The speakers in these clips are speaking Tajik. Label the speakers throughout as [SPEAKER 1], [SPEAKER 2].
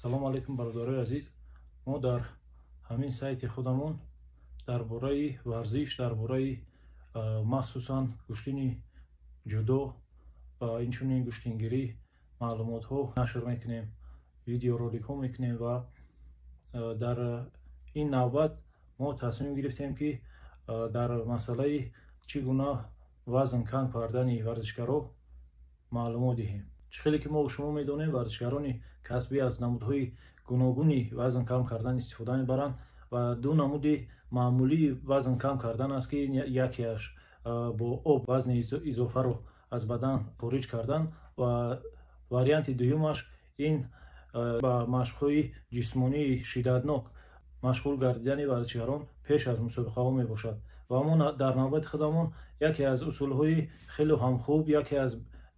[SPEAKER 1] салом алейкум бародарои азиз. Мо дар ҳамин сайти худамон дар бораи варзиш, дар бораи махсусан гӯштини ҷудо ва инчунин гӯштингирӣ маълумотҳо нашр мекунем, видеороликҳо мекунем ва дар ин навбат мо тасмим гирифтем ки дар масъалаи чӣ гуна вазн кам кардани варзишгаро маълумот диҳем. чӣ ки мо шумо медонем, варзишгарони касбӣ аз намудҳои гуногуни вазн кам кардан истифода мебаранд ва ду намуди маъмулии вазн кам кардан аст ки якеаш бо об вазни изофаро аз бадан хориҷ кардан ва варианти дуюмаш ин ба машқҳои ҷисмонии шиддатнок машғул гардидани варзишгарон пеш аз мусобиқаҳо мебошад. ва мо дар навбати худамон яке аз усулҳои хеле ҳам хуб, яке аз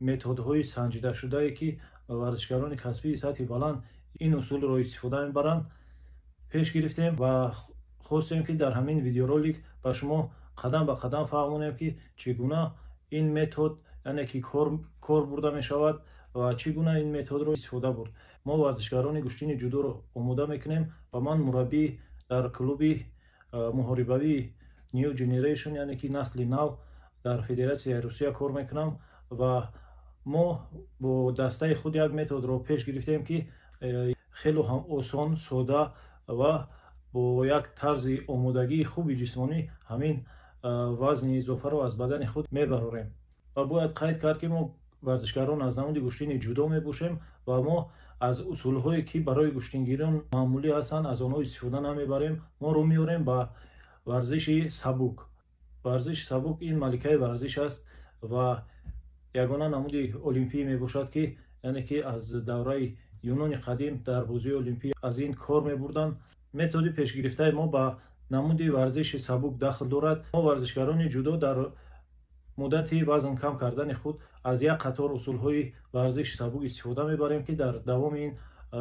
[SPEAKER 1] методҳои санҷидашудае ки варзишгарони касбии сатҳи баланд ин усулро истифода мебаранд пеш гирифтем ва хостем ки дар ҳамин видеоролик ба шумо қадам ба қадам фаҳмонем ки чӣ гуна ин метод яъне ки кор бурда мешавад ва чӣ гуна ин методро истифода бурд. мо варзишгарони гӯштини ҷудоро омода мекунем ва ман мураббӣ дар клуби муҳорибавии New Generation яъне ки насли нав дар Федератсияи Русия кор мекунам ва мо бо дастаи худ як методро пеш гирифтем ки хеле ҳам осон, сода ва бо як тарзи омодагии хуби ҷисмонӣ ҳамин вазни изофаро аз бадани худ мебарорем. ва бояд қайд кард ки мо варзишгарон аз намуди гӯштини ҷудо мебошем ва мо аз усулҳое ки барои гӯштингирон маъмулӣ ҳастанд аз онҳо истифода намебарем. мо рӯ меорем ба варзиши сабук. варзиши сабук ин маликаи варзиш аст ва ягона намуди олимпӣ мебошад ки яъне ки аз давраи юнони қадим дар бозии олимпӣ аз ин кор мебурданд. методи пешгирифтаи мо ба намуди варзиши сабук дахл дорад. мо варзишгарони ҷудо дар муддати вазн кам кардани худ аз як қатор усулҳои варзиши сабук истифода мебарем ки дар давоми ин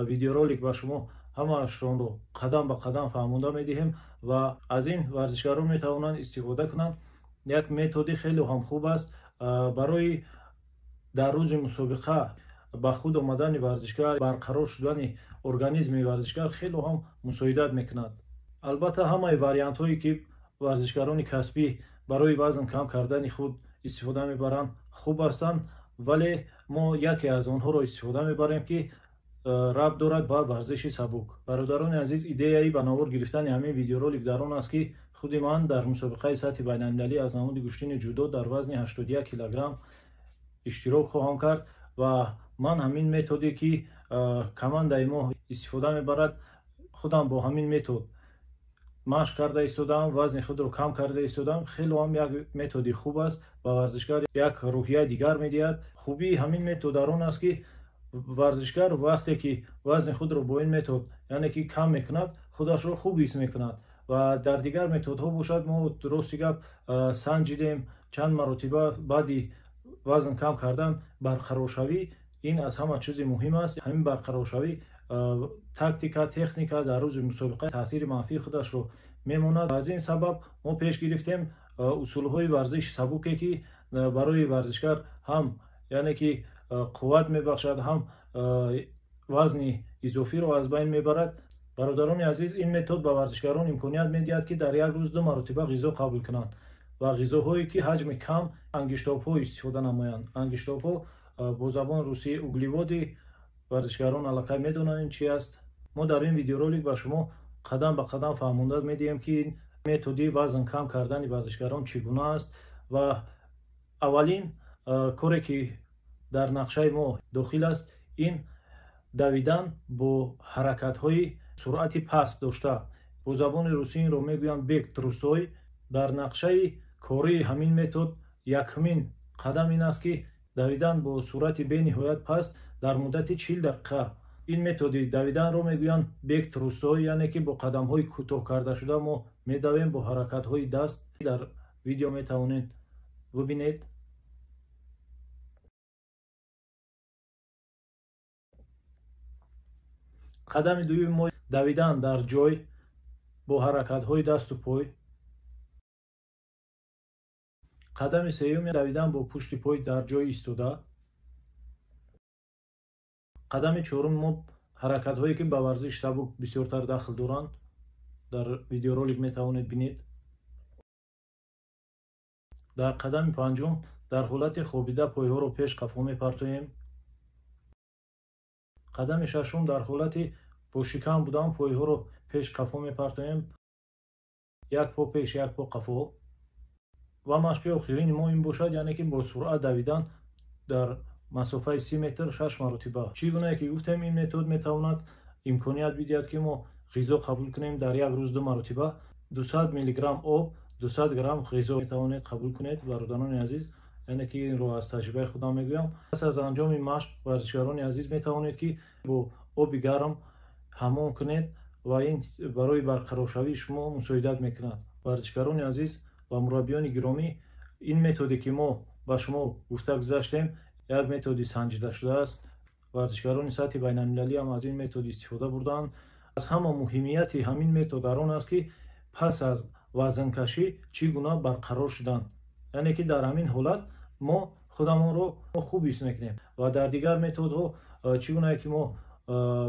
[SPEAKER 1] видеоролик ба шумо ҳамаашонро қадам ба қадам фаҳмонда медиҳем ва аз ин варзишгарон метавонанд истифода кунанд. як методи хеле ҳам хуб аст барои дар рӯзи мусобиқа ба худ омадани варзишгар, барқарор шудани организми варзишгар хеле ҳам мусоидат мекунад. албатта ҳамаи вариантҳое ки варзишгарони касбӣ барои вазн кам кардани худ истифода мебаранд хуб ҳастанд, вале мо яке аз онҳоро истифода мебарем ки рабт дорад ба варзиши сабук. бародарони азиз, идеяи ба навор гирифтани ҳамин видеоролик дар он аст ки худи ман дар мусобиқаи сатҳи байналмилалӣ аз намуди гӯштини ҷудо дар вазни 81 килограмм иштирок хоҳам кард ва ман ҳамин методе ки командаи мо истифода мебарад, худам бо ҳамин метод машқ карда истодам, вазни худро кам карда истодам. хеле ҳам як методи хуб аст ва варзишгар як рӯҳияи дигар медиҳад. хубии ҳамин метод дар он аст ки варзишгар вақте ки вазни худро бо ин метод яъне ки кам мекунад, худашро хуб ҳис мекунад. ва дар дигар методҳо бошад, мо рости гап санҷидем чанд маротиба баъди вазн кам кардан барқароршавӣ, ин аз ҳама чизи муҳим аст. ҳамин барқароршавӣ тактика, техника дар рӯзи мусобиқа таъсири манфии худашро мемонад. аз ин сабаб мо пеш гирифтем усулҳои варзиши сабуке ки барои варзишгар ҳам яъне ки қувват мебахшад, ҳам вазни изофиро аз байн мебарад. бародарони азиз, ин метод ба варзишгарон имконият медиҳад ки дар як рӯз 2 маротиба ғизо қабул кунанд ва ғизоҳое ки ҳаҷми кам ангиштобҳо истифода намоянд. ангиштобҳо бо забони русӣ углеводи варзишгарон аллакай медонанд чӣ аст. мо дар ин видеоролик ба шумо қадам ба қадам фаҳмонда медиҳем ки ин методи вазн кам кардани варзишгарон чӣ гуна аст. ва аввалин коре ки дар нақшаи мо дохил аст, ин давидан бо ҳаракатҳои суръати паст дошта, бо забони русӣ инро мегӯянд бег трусой. дар нақшаи кории ҳамин метод якмин қадам ин аст ки давидан бо суръати бениҳоят паст дар муддати 40 дақиқа. ин методи давиданро мегӯянд бег трусой, яъне ки бо қадамҳои кӯтоҳкардашуда мо медавем бо ҳаракатҳои даст. дар видео метавонед бубинед. қадами дуюми мо давидан дар ҷой бо ҳаракатҳои дасту пой. қадами сеюми давидан бо пушти пой дар ҷой истода. қадами чорум мо ҳаракатҳое ки ба варзиш сабук бисёртар дахл доранд дар видеоролик метавонед бинед. дар қадами панҷум дар ҳолати хобида пойҳоро пеш қафо мепартоем. қадами шашум дар ҳолати бо шикам будан пойҳоро пеш қафо мепартоем. як по пеш, як по қафо. ва машқи охирини мо ин бошад, яъне ки бо суръат давидан дар масофаи 30 метр 6 маротиба. чӣ гунае ки гуфтем, ин метод метавонад имконият бидиҳад ки мо ғизо қабул кунем дар як рӯз 2 маротиба. 200 миллиграмм об, 200 грамм ғизо метавонед қабул кунед. бародарони азиз, яъне ки инро аз таҷрибаи худам мегӯям. пас аз анҷоми машқ варзишгарони азиз метавонед ки бо оби гарм ҳаммом кунед ва ин барои барқароршавии шумо мусоидат мекунад. варзишгарони азиз ва мураббиёни гиромӣ, ин методе ки мо ба шумо гуфта гузаштем як методи санҷидашуда аст. варзишгарони сатҳи байналмилалӣ ҳам аз ин метод истифода бурдаанд. аз ҳама муҳимияти ҳамин метод дар он аст ки пас аз вазнкашӣ чӣ гуна барқарор шудан, яъне ки дар ҳамин ҳолат мо худамонро хуб ҳис мекунем. ва дар дигар методҳо чӣ гунае ки мо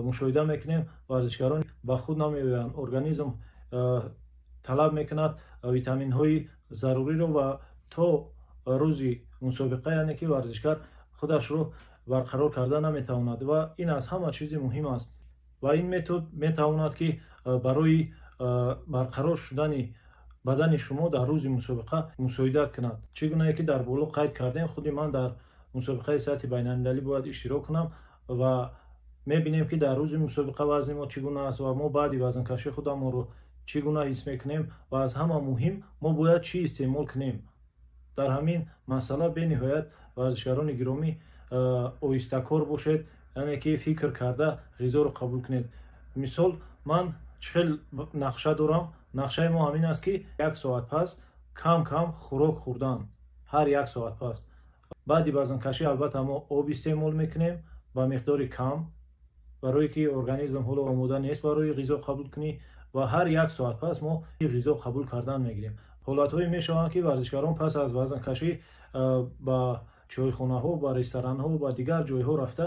[SPEAKER 1] мушоҳида мекунем, варзишгарон ба худ намеоянд, организм талаб мекунад витаминҳои заруриро ва то рӯзи мусобиқа, яъне ки варзишгар худашро барқарор карда наметавонад. ва ин аз ҳама чизи муҳим аст. ва ин метод метавонад ки барои барқарор шудани бадани шумо дар рӯзи мусобиқа мусоидат кунад. чӣ гунае ки дар боло қайд кардем, худи ман дар мусобиқаи сатҳи байналмилалӣ бояд иштирок кунам ва мебинем ки дар рӯзи мусобиқа вазни мо чӣ гуна аст ва мо баъди вазнкашӣ худамонро чӣ гуна ҳис мекунем ва аз ҳама муҳим мо бояд чӣ истеъмол кунем. дар ҳамин масъала бениҳоят варзишгарони гиромӣ оҳистакор бошед, яъне ки фикр карда ғизоро қабул кунед. мисол, ман чӣ хел нақша дорам. нақшаи мо ҳамин аст ки 1 соат пас кам кам хӯрок хӯрдан, ҳар 1 соат пас. баъди вазнкашӣ албатта мо об истеъмол мекунем ба миқдори кам, барое ки организм ҳоло омода нест барои ғизо қабул кунӣ, ва ҳар 1 соат пас мо ғизо қабул кардан мегирем. ҳолатҳое мешаванд ки варзишгарон пас аз вазнкашӣ ба чойхонаҳо, ба ресторанҳо, ба дигар ҷойҳо рафта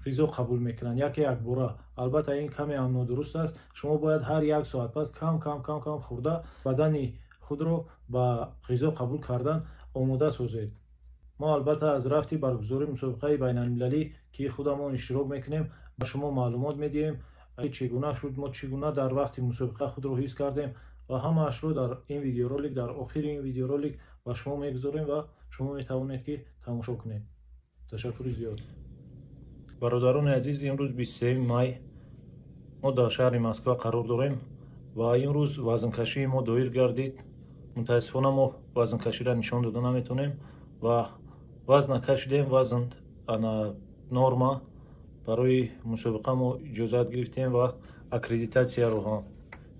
[SPEAKER 1] ғизо қабул мекунанд якбора. албатта ин каме ҳам нодуруст аст. шумо бояд ҳар 1 соат пас кам хӯрда бадани худро ба ғизо қабул кардан омода созед. мо албатта аз рафти баргузории мусобиқаи байналмилалӣ ки худамон иштирок мекунем ба шумо маълумот медиҳем, чӣ гуна шуд, мо чӣ гуна дар вақти мусобиқа худро ҳис кардем ва ҳамаашро дар ин видеоролик, дар охири ин видеоролик ба шумо мегузорем ва шумо метавонед ки тамошо кунед. ташаккури зиёд. бародарони азиз, имрӯз 23 май мо дар шаҳри Москва қарор дорем ва имрӯз вазнкашии мо доир гардид. мутаассифона мо вазнкаширо нишон дода наметавонем ва вазн накашидем. вазн ана норма барои мусобиқа мо иҷозат гирифтем ва аккредитатсияро ҳам,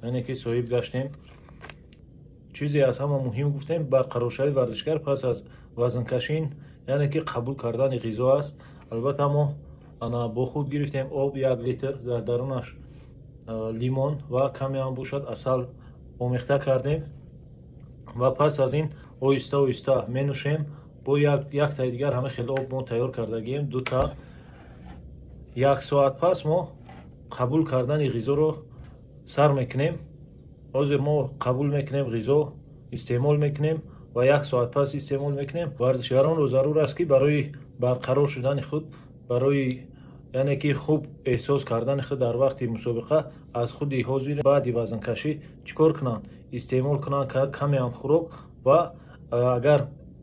[SPEAKER 1] яъне ки соҳиб гаштем. чизе аз ҳама муҳим гуфтем, барқароршавии варзишгар пас аз вазнкашӣ, яъне ки қабул кардани ғизо аст. албатта мо бо худ гирифтем об 1 литр, дар дарунаш лимон ва каме ҳам бошад асал омехта кардем ва пас аз ин оҳиста оҳиста менӯшем. бо яктаи дигар ҳама хел об мо тайёр кардагием. 2 та 1 соат пас мо қабул кардани ғизоро сар мекунем. ҳозир мо қабул мекунем, ғизо истеъмол мекунем ва 1 соат пас истеъмол мекунем. варзишгаронро зарур аст ки барои барқарор шудани худ, барои яъне ки хуб эҳсос кардани худ дар вақти мусобиқа аз худи ҳозир баъди вазнкашӣ чӣ кор кунанд? истеъмол кунанд каме ҳам хӯрок ва агар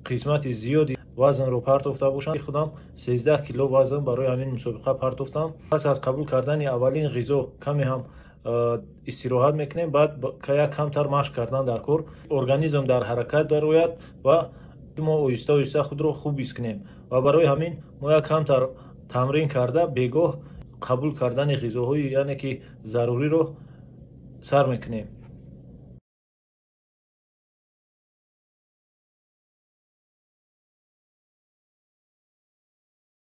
[SPEAKER 1] қисмати зиёди вазнро партофта бошам, худам 13 кило вазн барои ҳамин мусобиқа партофтам. пас аз қабул кардани аввалин ғизо каме ҳам истироҳат мекунем, баъд як камтар машқ кардан дар кор, организм дар ҳаракат дарояд ва мо оҳиста оҳиста худро хуб ҳис кунем. ва барои ҳамин мо як камтар тамрин карда бегоҳ қабул кардани ғизоҳои яъне ки заруриро сар мекунем.